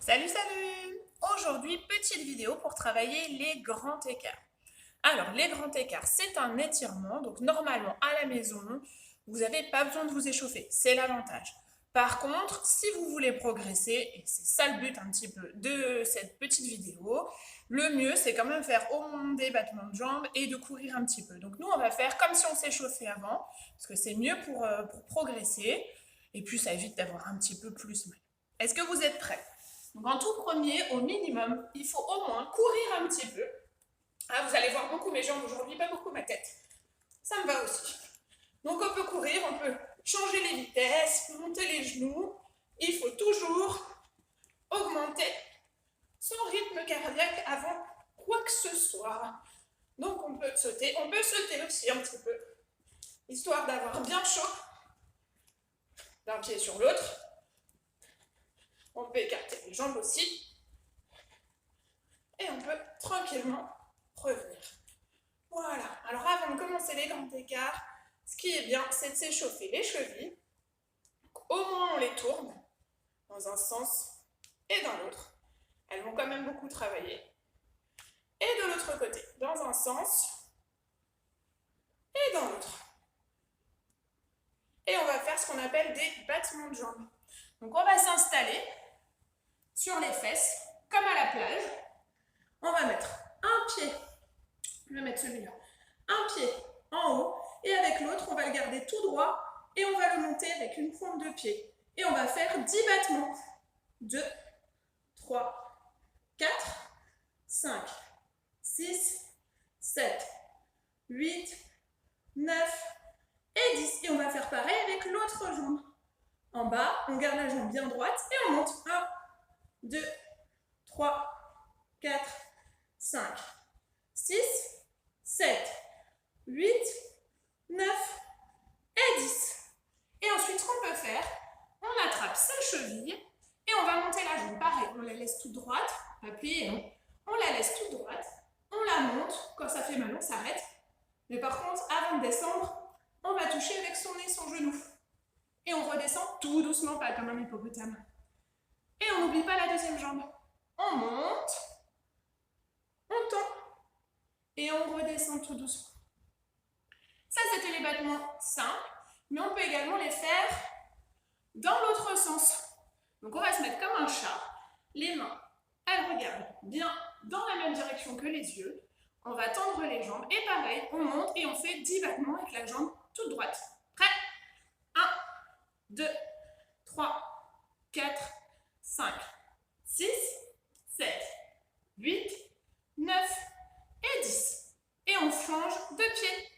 Salut, salut! Aujourd'hui, petite vidéo pour travailler les grands écarts. Alors, les grands écarts, c'est un étirement. Donc, normalement, à la maison, vous n'avez pas besoin de vous échauffer. C'est l'avantage. Par contre, si vous voulez progresser, et c'est ça le but un petit peu de cette petite vidéo, le mieux, c'est quand même faire au moins des battements de jambes et de courir un petit peu. Donc, nous, on va faire comme si on s'échauffait avant, parce que c'est mieux pour progresser. Et puis, ça évite d'avoir un petit peu plus mal. Est-ce que vous êtes prêts? Donc en tout premier, au minimum, il faut au moins courir un petit peu. Ah, vous allez voir beaucoup mes jambes aujourd'hui, pas beaucoup ma tête. Ça me va aussi. Donc on peut courir, on peut changer les vitesses, monter les genoux. Il faut toujours augmenter son rythme cardiaque avant quoi que ce soit. Donc on peut sauter aussi un petit peu, histoire d'avoir bien chaud d'un pied sur l'autre. On peut écarter les jambes aussi. Et on peut tranquillement revenir. Voilà. Alors avant de commencer les grands écarts, ce qui est bien, c'est de s'échauffer les chevilles. Au moins on les tourne dans un sens et dans l'autre. Elles vont quand même beaucoup travailler. Et de l'autre côté, dans un sens et dans l'autre. Et on va faire ce qu'on appelle des battements de jambes. Donc on va s'installer sur les fesses, comme à la plage. On va mettre un pied, je vais mettre celui-là, un pied en haut, et avec l'autre, on va le garder tout droit, et on va le monter avec une pointe de pied. Et on va faire 10 battements. 2, 3, 4, 5, 6, 7, 8, 9 et 10. Et on va faire pareil avec l'autre jambe. En bas, on garde la jambe bien droite, et on monte. 1, 2, 3, 4, 5, 6, 7, 8, 9 et 10. Et ensuite, ce qu'on peut faire, on attrape sa cheville et on va monter la jambe. Pareil, on la laisse toute droite, pas pliée, on la laisse toute droite, on la monte. Quand ça fait mal, on s'arrête. Mais par contre, avant de descendre, on va toucher avec son nez son genou. Et on redescend tout doucement, pas comme un hippopotame. Et on n'oublie pas la deuxième jambe. On monte. On tend et on redescend tout doucement. Ça, c'était les battements simples, mais on peut également les faire dans l'autre sens. Donc, on va se mettre comme un chat. Les mains, elles regardent bien dans la même direction que les yeux. On va tendre les jambes et pareil, on monte et on fait 10 battements avec la jambe toute droite. Prêt? 1, 2, 3, 4, 5, 6, 7, 8, 9 et 10. Et on change de pied.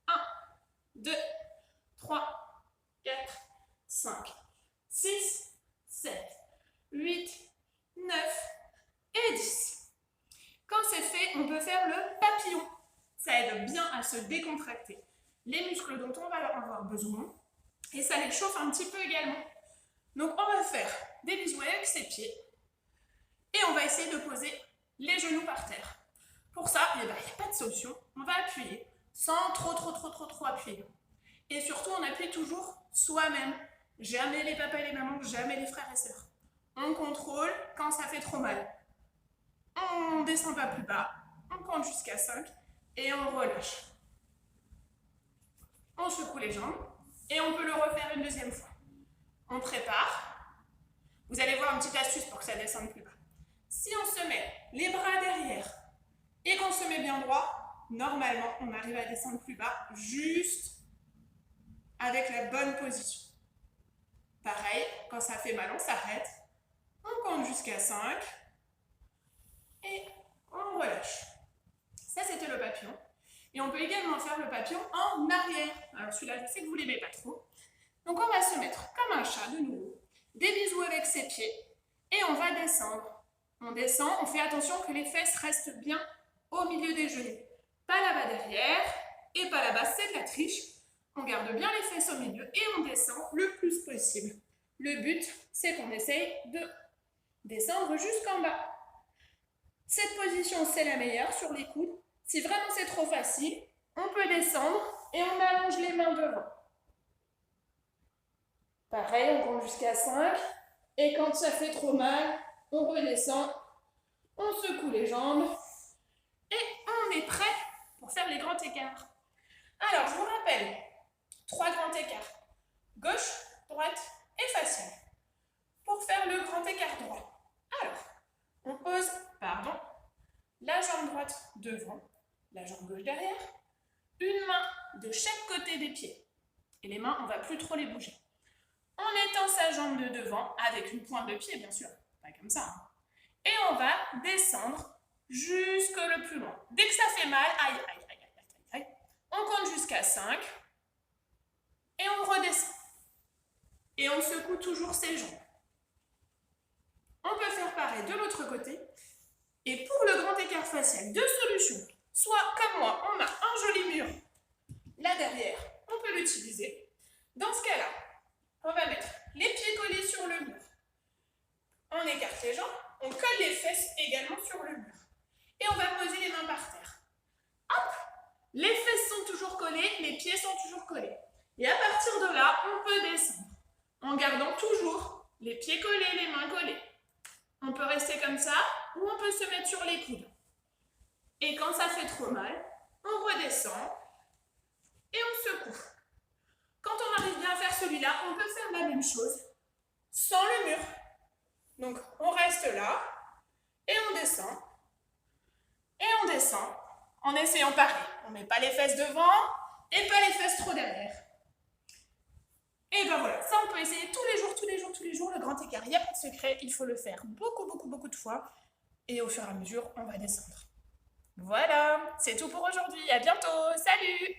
1, 2, 3, 4, 5, 6, 7, 8, 9 et 10. Quand c'est fait, on peut faire le papillon. Ça aide bien à se décontracter les muscles dont on va avoir besoin et ça les chauffe un petit peu également. Donc on va faire des bisous avec ses pieds et on va essayer de poser les genoux par terre. Pour ça, il n'y a pas de solution. On va appuyer sans trop appuyer. Et surtout, on appuie toujours soi-même. Jamais les papas et les mamans, jamais les frères et sœurs. On contrôle quand ça fait trop mal. On ne descend pas plus bas. On compte jusqu'à 5 et on relâche. On secoue les jambes et on peut le refaire une deuxième fois. On prépare. Vous allez voir une petite astuce pour que ça descende plus bas. Si on se met les bras derrière et qu'on se met bien droit, normalement, on arrive à descendre plus bas juste avec la bonne position. Pareil, quand ça fait mal, on s'arrête. On compte jusqu'à 5 et on relâche. Ça, c'était le papillon. Et on peut également faire le papillon en arrière. Alors celui-là, je sais que vous ne l'aimez pas trop. Donc on va se mettre comme un chat de nouveau. Des bisous avec ses pieds et on va descendre. On descend, on fait attention que les fesses restent bien au milieu des genoux. Pas là-bas derrière et pas là-bas, c'est de la triche. On garde bien les fesses au milieu et on descend le plus possible. Le but, c'est qu'on essaye de descendre jusqu'en bas. Cette position, c'est la meilleure sur les coudes. Si vraiment c'est trop facile, on peut descendre et on allonge les mains devant. Pareil, on compte jusqu'à 5. Et quand ça fait trop mal, On redescend, on secoue les jambes et on est prêt pour faire les grands écarts. Alors, je vous rappelle, 3 grands écarts. Gauche, droite et facial. Pour faire le grand écart droit. Alors, on pose, la jambe droite devant, la jambe gauche derrière, une main de chaque côté des pieds. Et les mains, on ne va plus trop les bouger. On étend sa jambe de devant, avec une pointe de pied, bien sûr, pas comme ça. Hein. Et on va descendre jusque le plus loin. Dès que ça fait mal, aïe, aïe, aïe, aïe, aïe, aïe, on compte jusqu'à 5 et on redescend. Et on secoue toujours ses jambes. On peut faire pareil de l'autre côté. Et pour le grand écart facial, 2 solutions. Soit, comme moi, on a un joli mur là derrière, on peut l'utiliser. Dans ce cas-là, on va mettre les pieds collés sur le mur. On écarte les jambes, on colle les fesses également sur le mur. Et on va poser les mains par terre. Hop! Les fesses sont toujours collées, les pieds sont toujours collés. Et à partir de là, on peut descendre. En gardant toujours les pieds collés, les mains collées. On peut rester comme ça, ou on peut se mettre sur les coudes. Et quand ça fait trop mal, on redescend et on secoue. Quand on arrive bien à faire celui-là, on peut faire la même chose sans le mur. Donc, on reste là et on descend. Et on descend en essayant pareil. On ne met pas les fesses devant et pas les fesses trop derrière. Et ben voilà, ça on peut essayer tous les jours, le grand écart. Il n'y a pas de secret, il faut le faire beaucoup de fois. Et au fur et à mesure, on va descendre. Voilà, c'est tout pour aujourd'hui. À bientôt. Salut!